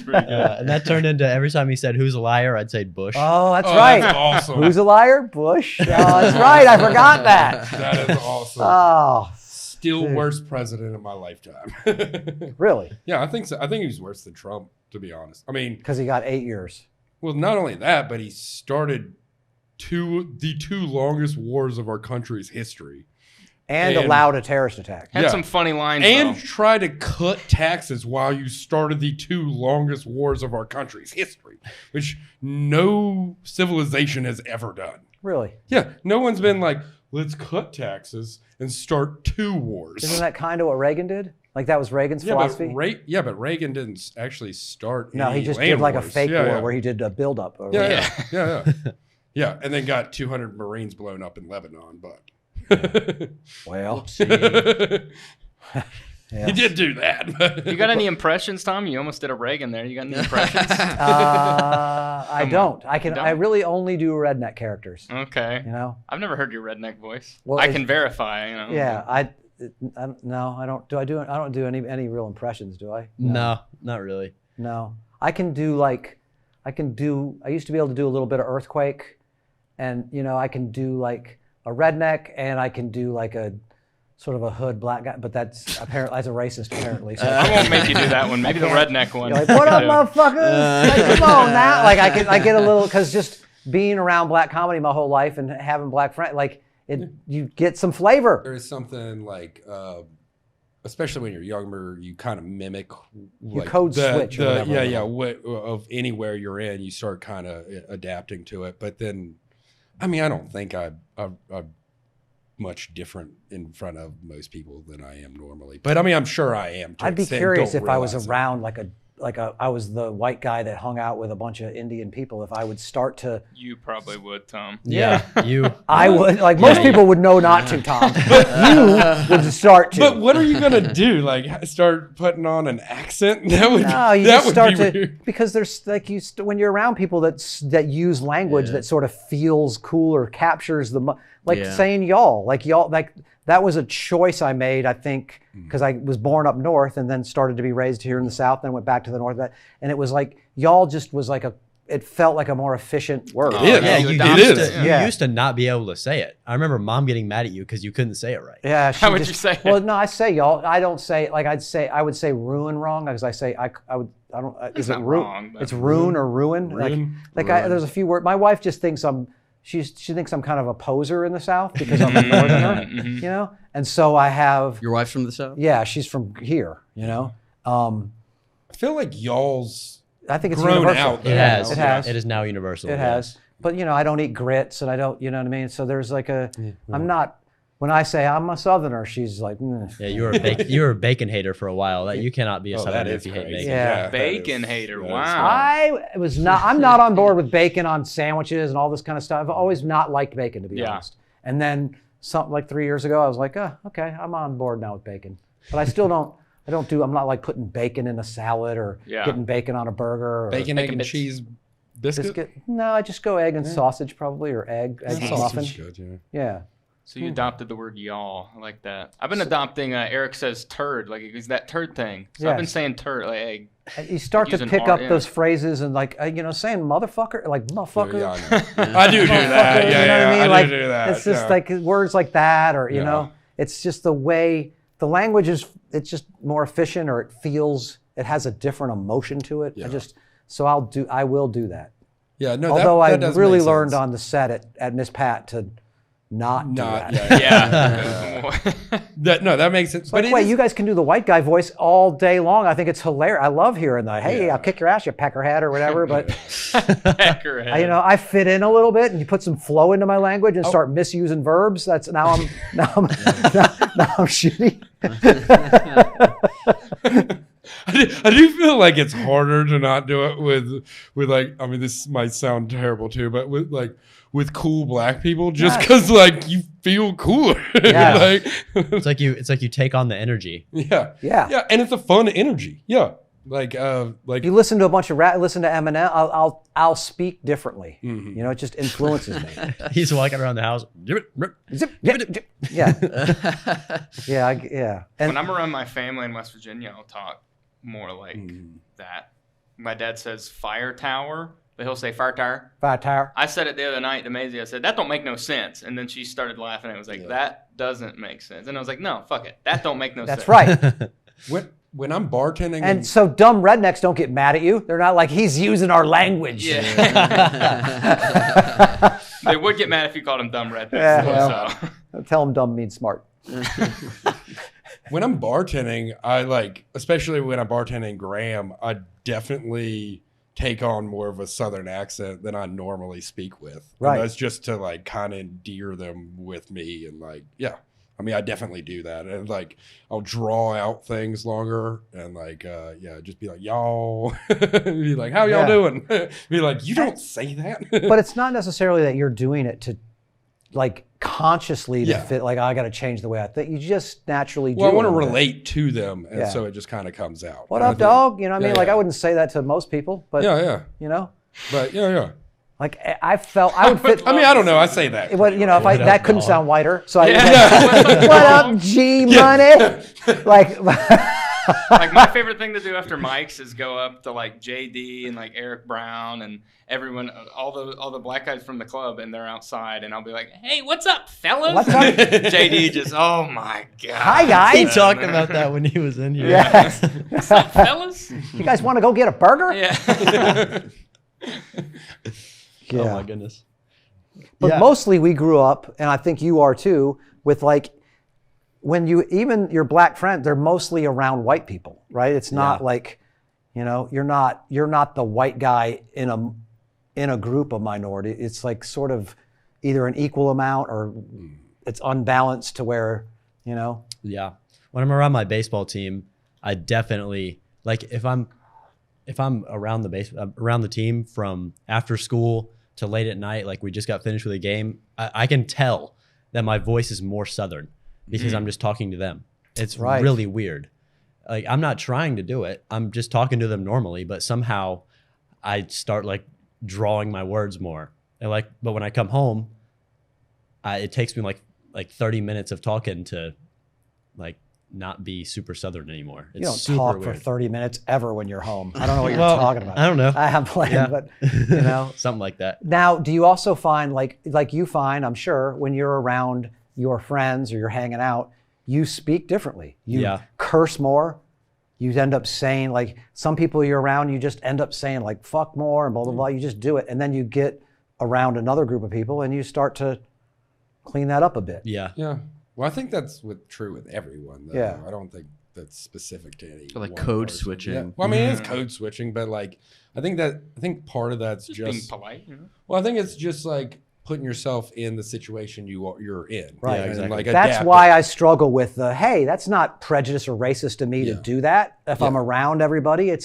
pretty good. And that turned into every time he said "Who's a liar," I'd say Bush. Oh, that's right. That's awesome. Who's a liar? Bush. Oh, that's right. I forgot that. That is awesome. Oh, Still dude. worst president of my lifetime. really? Yeah, I think so. I think he was worse than Trump, to be honest. I mean, Because he got 8 years. well, not only that, but he started the two longest wars of our country's history. And And- allowed a terrorist attack. Had Yeah. some funny lines, And though. try to cut taxes while you started the two longest wars of our country's history, which no civilization has ever done. Really? Yeah, no one's been like, let's cut taxes and start two wars. Isn't that kind of what Reagan did? Like that was Reagan's philosophy? But Reagan didn't actually start. No, any he just land did like a wars. fake Yeah, war yeah. where he did a buildup. Or Yeah, whatever. yeah. Yeah, and then got 200 Marines blown up in Lebanon, but Well, he did do that. But You got any impressions, Tom? You almost did a Reagan there. You got any impressions? I Come don't. on. I can. You I don't? really only do redneck characters. Okay. You know? I've never heard your redneck voice. Well, I it's- can verify, you know. Yeah. No, I don't. I don't do any real impressions. Do I? No, not really. No. I can do like. I used to be able to do a little bit of earthquake, and I can do like a redneck, and I can do like a sort of a hood black guy. But that's apparently a racist apparently. So I won't make you do that one. Maybe the redneck one. you're like, what up, motherfuckers? Like, come on now. Like I get a little because just being around black comedy my whole life and having black friends, like you get some flavor. there is something like, especially when you're younger, you kind of mimic. Like code switch or whatever. of anywhere you're in, you start kind of adapting to it. But then, I mean, I don't think I'm much different in front of most people than I am normally. But I mean, I'm sure I am. to I'd be extent, curious don't if I was realize it. around I was the white guy that hung out with a bunch of Indian people. If I would start to, You probably would, Tom. Yeah, you. I would like most people would know not to, Tom. You would start to. But what are you gonna do? Like start putting on an accent? That would No, you that just would start be to weird. because there's like when you're around people that use language that sort of feels cool or captures like Yeah. saying y'all like that was a choice I made, I think, because I was born up north and then started to be raised here in the south, then went back to the north, and it was like y'all just was like it felt like a more efficient word. It is. Yeah, you you adopted used it. to, Yeah. you used to not be able to say it. I remember mom getting mad at you because you couldn't say it right. Yeah, How would you say it? Well, no, I say y'all. I don't say like I would say ruin wrong because I say I would. I don't. Is it not ruin? wrong, but- It's ruin or ruin. Ruin? There's a few words. My wife just thinks she thinks I'm kind of a poser in the South because I'm a northerner, And so I have. Your wife's from the South? Yeah, she's from here, I feel like y'all's I think it's grown universal. out. It has. It has. It is now universal. It has. But I don't eat grits and I don't. You know what I mean? So there's like I'm not. When I say I'm a Southerner, she's like. Yeah, you were a bacon hater for a while. That you cannot be a Oh, that Southerner is if you hate crazy. bacon. Yeah. that Bacon is- hater. that is- Wow. I'm not on board with bacon on sandwiches and all this kind of stuff. I've always not liked bacon, to be Yeah. honest. And then something like 3 years ago, I was like, okay, I'm on board now with bacon. But I still I'm not like putting bacon in a salad or Yeah. getting bacon on a burger or Bacon, egg, and bits. cheese biscuit. biscuit. No, I just go egg and sausage probably, or egg Sausage muffin. is good, yeah. Yeah. So you adopted the word y'all. I like that. I've been adopting, Eric says turd. Like, it's that turd thing. So I've been Yes. saying turd. Like, hey, And you start to Using pick R, up yeah. those phrases and saying motherfucker, like motherfucker. Yeah, I do that. Motherfucker, Yeah, you know what I yeah, mean? I like, do that. It's just yeah. like words like that, or Yeah. it's just the way the language is. It's just more efficient, or it has a different emotion to it. Yeah. I will do that. Yeah, no. Although that I does really make learned sense. on the set at Miss Pat to not do that. yeah. That makes sense. Like, it wait, is- you guys can do the white guy voice all day long. I think it's hilarious. I love hearing the, hey, Yeah. I'll kick your ass, you peckerhead, or whatever. But Peckerhead. I fit in a little bit, and you put some flow into my language and start misusing verbs. That's now I'm shitty. I do feel like it's harder to not do it with like, I mean, this might sound terrible too, but with cool black people, just because like you feel cooler. Yeah. Like, It's like you take on the energy. yeah, Yeah. and it's a fun energy. Yeah, like You listen to a bunch of rap, listen to Eminem. I'll speak differently. You know, it just influences me. He's walking around the house. Zip, yeah, yeah. And When I'm around my family in West Virginia, I'll talk more like that. My dad says fire tower, but he'll say fire tower. fire tower. I said it the other night to Maisie. I said, that don't make no sense. And then she started laughing. It was like, that doesn't make sense. And I was like, no, fuck it. That don't make no sense. That's right. when I'm bartending, And so dumb rednecks don't get mad at you. They're not like, he's using our language. Yeah. They would get mad if you called them dumb rednecks. Yeah, So. Tell them dumb means smart. when I'm bartending, I like, especially when I'm bartending Graham, I definitely take on more of a Southern accent than I normally speak with. Right. And that's just to like kind of endear them with me. And like, yeah, I mean, I definitely do that. And like, I'll draw out things longer and like, just be like, y'all, be like, how y'all doing? Be like, you don't say that. But it's not necessarily that you're doing it to like consciously to fit, like, I got to change the way I think. You just naturally do. Well, I want to it. relate to them. And so it just kind of comes out. What up, dog? You know what I mean? Like, I wouldn't say that to most people, but, you know? But yeah. Like, I would fit. I mean, I don't know. I say that. You know, if that couldn't sound whiter. So I what up, G Money? Like, like my favorite thing to do after Mike's is go up to like JD and like Eric Brown and everyone, all the black guys from the club, and they're outside, and I'll be like, "Hey, what's up, fellas?" What's up? JD just, oh my god. Hi guys. He talked about that when he was in here. Yeah. What's up, fellas? You guys want to go get a burger? Yeah. Oh my goodness. But mostly we grew up, and I think you are too, with like, when even your black friends, they're mostly around white people, right? It's not like, you know, you're not the white guy in a group of minority. It's like sort of either an equal amount or it's unbalanced to where, you know. Yeah. When I'm around my baseball team, I definitely, like, if I'm around the team from after school to late at night, like we just got finished with a game, I can tell that my voice is more Southern because I'm just talking to them. It's really weird. Like, I'm not trying to do it. I'm just talking to them normally, but somehow I start like drawing my words more. And like, but when I come home, it takes me like 30 minutes of talking to like not be super Southern anymore. It's You don't super talk weird. for 30 minutes ever when you're home. I don't know what you're talking about. I don't know. I have planned, but you know. Something like that. Now, do you also find like you find, I'm sure, when you're around your friends or you're hanging out, you speak differently. You curse more. You end up saying, like, some people you're around, you just end up saying like fuck more and blah blah blah. You just do it, and then you get around another group of people and you start to clean that up a bit. Yeah. Yeah. Well, I think that's true with everyone, though. Yeah. I don't think that's specific to any. Like one code person. switching. Yeah. Well, I mean, it is code switching, but like, I think part of that's Just being polite, you know? Well, I think it's just like putting yourself in the situation you're in. Right. Yeah, exactly. And, like, That's adapting. why I struggle with the, hey, that's not prejudice or racist to me to do that. If I'm around everybody,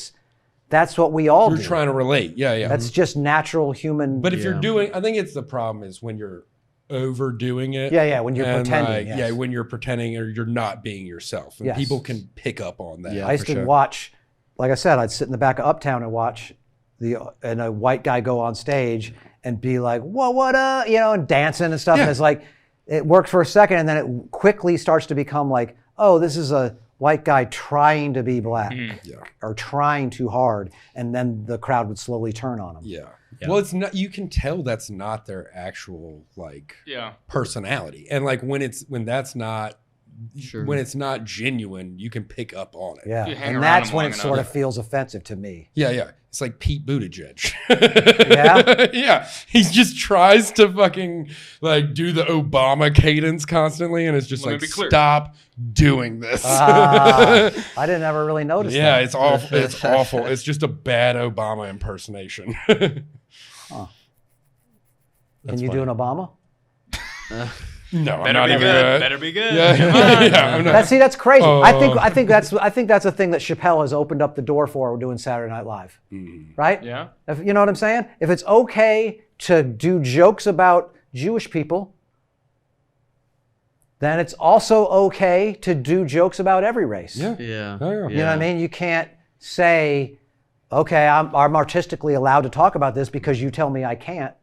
that's what we all You're do. trying to relate. Yeah. That's just natural human. But if you're doing, I think it's the problem is when you're overdoing it. Yeah, when you're and, pretending. like, yes. when you're pretending or you're not being yourself. And Yes. people can pick up on that. Yeah. I used to watch, like I said, I'd sit in the back of Uptown and watch and a white guy go on stage and be like, "Whoa, what up?" You know, and dancing and stuff. Yeah. And it's like, it worked for a second, and then it quickly starts to become like, oh, this is a white guy trying to be black or trying too hard, and then the crowd would slowly turn on him. Yeah. Well, it's not. You can tell that's not their actual like personality, and like when that's not. Sure. When it's not genuine, you can pick up on it. Yeah, You hang and around that's him when long it sort enough. of feels offensive to me. Yeah. It's like Pete Buttigieg. Yeah? Yeah. He just tries to fucking like do the Obama cadence constantly, and it's just Let me like, be clear. stop doing this. I didn't ever really notice Yeah, that. it's awful. It's awful. It's just a bad Obama impersonation. Can you do an Obama? No, I'm Better not be even good. gonna- Better be good. Yeah, Come on. yeah, I'm not- That's crazy. I think that's a thing that Chappelle has opened up the door for doing Saturday Night Live. Right? Yeah. You know what I'm saying? If it's okay to do jokes about Jewish people, then it's also okay to do jokes about every race. Yeah. Yeah. Oh, yeah. You know what I mean? You can't say, okay, I'm artistically allowed to talk about this because you tell me I can't,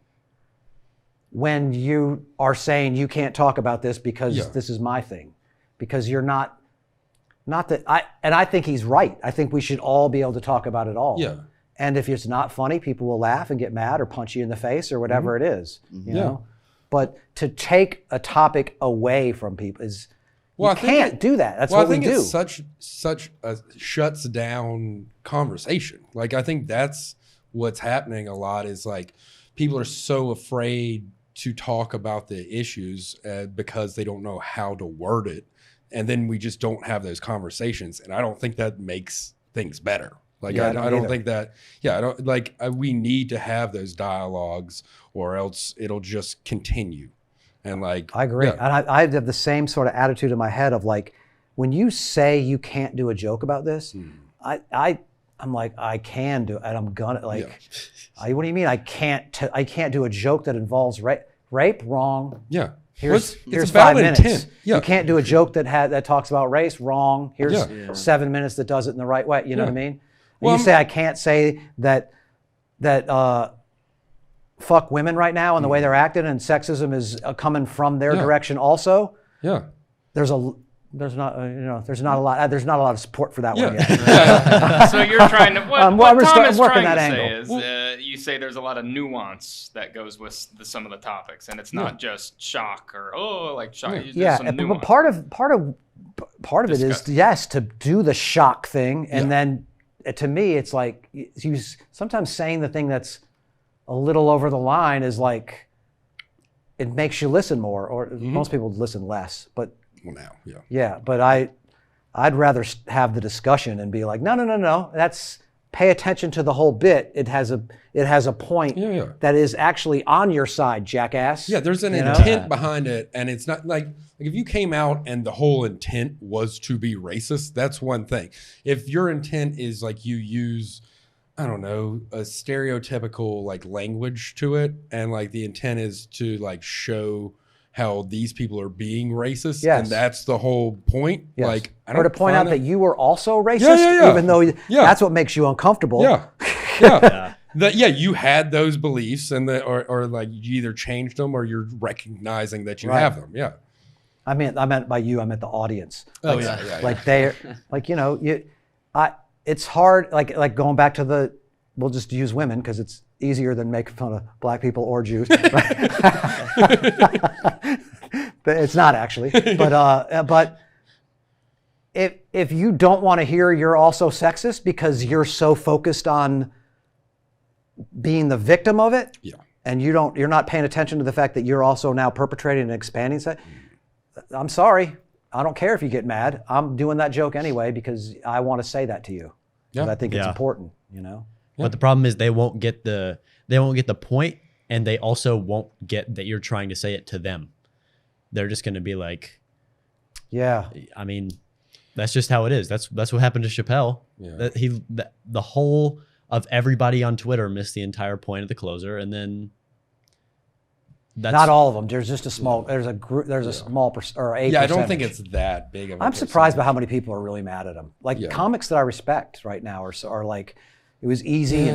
when you are saying you can't talk about this because this is my thing, because you're not that I think he's right. I think we should all be able to talk about it all. Yeah. And if it's not funny, people will laugh and get mad or punch you in the face or whatever it is, you know? But to take a topic away from people is, you can't do that. That's what we do. It's such a shuts down conversation. Like, I think that's what's happening a lot is like, people are so afraid to talk about the issues because they don't know how to word it. And then we just don't have those conversations. And I don't think that makes things better. Like, I don't think that, we need to have those dialogues or else it'll just continue. And like, I agree. Yeah. And I have the same sort of attitude in my head of like, when you say you can't do a joke about this, I'm like, I can do it. And I'm gonna like, what do you mean? I can't do a joke that involves rape? Wrong. Yeah. Here's it's 5 about minutes. intent. Yeah. You can't do a joke that talks about race. Wrong. Here's 7 minutes that does it in the right way. You know what I mean? Well, you say I can't say that fuck women right now and the way they're acting and sexism is coming from their direction also. Yeah. There's not a lot of support for that one yet. So you're trying to what Tom is working trying that to angle. say is you say there's a lot of nuance that goes with some of the topics, and it's not just shock or shock. But part of it is to do the shock thing, and then to me it's like you sometimes saying the thing that's a little over the line is like it makes you listen more, or most people listen less, but. Well, now, yeah, but I'd rather have the discussion and be like, no. That's pay attention to the whole bit. It has a point that is actually on your side, jackass. Yeah, there's an intent behind it, and it's not like if you came out and the whole intent was to be racist, that's one thing. If your intent is like you use, I don't know, a stereotypical like language to it, and like the intent is to like show how these people are being racist, and that's the whole point. Yes. Like, or to point out that you were also racist, even though that's what makes you uncomfortable. You had those beliefs, and or like you either changed them or you're recognizing that you have them. Yeah, I meant by you, I meant the audience. Like, they're like it's hard. Like going back to we'll just use women because it's easier than making fun of black people or Jews. But it's not actually. But if you don't want to hear you're also sexist because you're so focused on being the victim of it, and you're not paying attention to the fact that you're also now perpetrating and expanding sex, I'm sorry. I don't care if you get mad. I'm doing that joke anyway because I want to say that to you. Because I think it's important, you know? But the problem is they won't get the point, and they also won't get that you're trying to say it to them. They're just going to be like, I mean, that's just how it is. That's what happened to Chappelle. The whole of everybody on Twitter missed the entire point of the closer, and then not all of them. There's just a small. There's a group. There's a small or a. Yeah, I don't think it's that big of a. I'm surprised by how many people are really mad at him. Like comics that I respect right now are like, it was easy,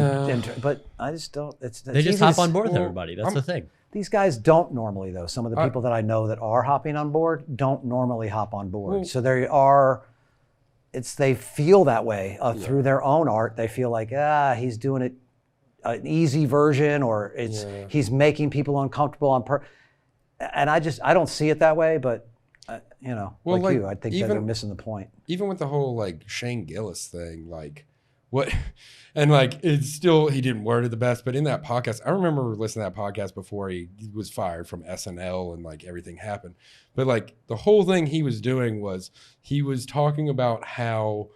but I just don't. They just hop on board with everybody. That's the thing. These guys don't normally, though. Some of the people that I know that are hopping on board don't normally hop on board. So they are. They feel that way through their own art. They feel like he's doing it an easy version, or he's making people uncomfortable and I don't see it that way. But like you, I think that they're missing the point. Even with the whole like Shane Gillis thing, like what, and like it's still he didn't word it the best. But in that podcast, I remember listening to that podcast before he was fired from SNL and like everything happened. But like the whole thing he was doing was he was talking about how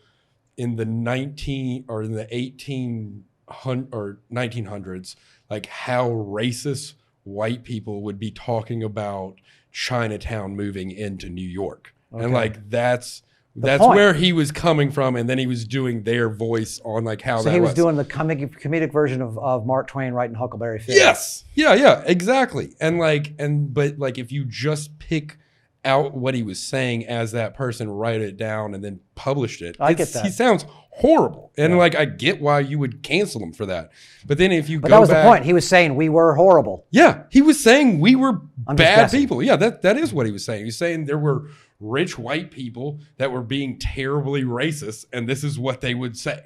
in the 1900s, like how racist white people would be talking about Chinatown moving into New York. And like that's where he was coming from, and then he was doing their voice on like how so he was doing the comedic version of Mark Twain writing Huckleberry Finn. Yes. Yeah, exactly. But if you just pick out what he was saying as that person, write it down, and then published it. I get that. He sounds horrible, and like I get why you would cancel him for that. But then if you But go that was back, the point. He was saying we were horrible. yeah, he was saying we were I'm just bad guessing. people. Yeah, that is what he was saying. He was saying there were rich white people that were being terribly racist, and this is what they would say.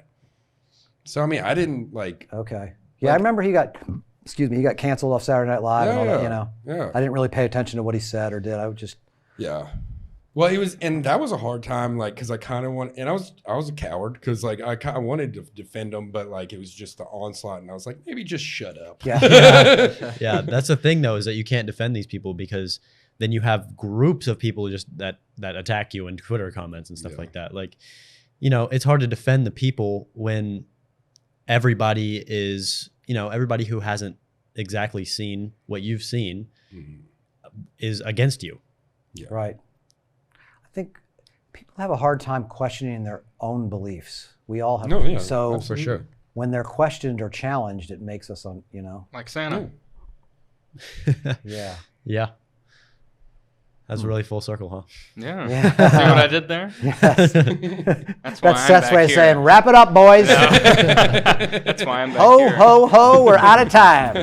So I mean, I didn't like. Okay. Yeah, I remember he got canceled off Saturday Night Live and all that, you know. Yeah. I didn't really pay attention to what he said or did. I would just Yeah. Well, he was, and that was a hard time, like, because I kind of want, and I was a coward because, like, I wanted to defend him, but like it was just the onslaught, and I was like, maybe just shut up. Yeah. Yeah, that's the thing though, is that you can't defend these people because then you have groups of people just that attack you in Twitter comments and stuff like that. Like, you know, it's hard to defend the people when everybody is, you know, everybody who hasn't exactly seen what you've seen is against you. Yeah. Right. I think people have a hard time questioning their own beliefs. We all have. No, yeah, so For sure. when they're questioned or challenged, it makes us, you know. Like Santa. Yeah. Yeah. That's really full circle, huh? Yeah. Yeah. See what I did there? Yes. That's why I'm Seth's back way of here. saying, wrap it up, boys. That's why I'm back Ho, here. ho, ho, we're out of time.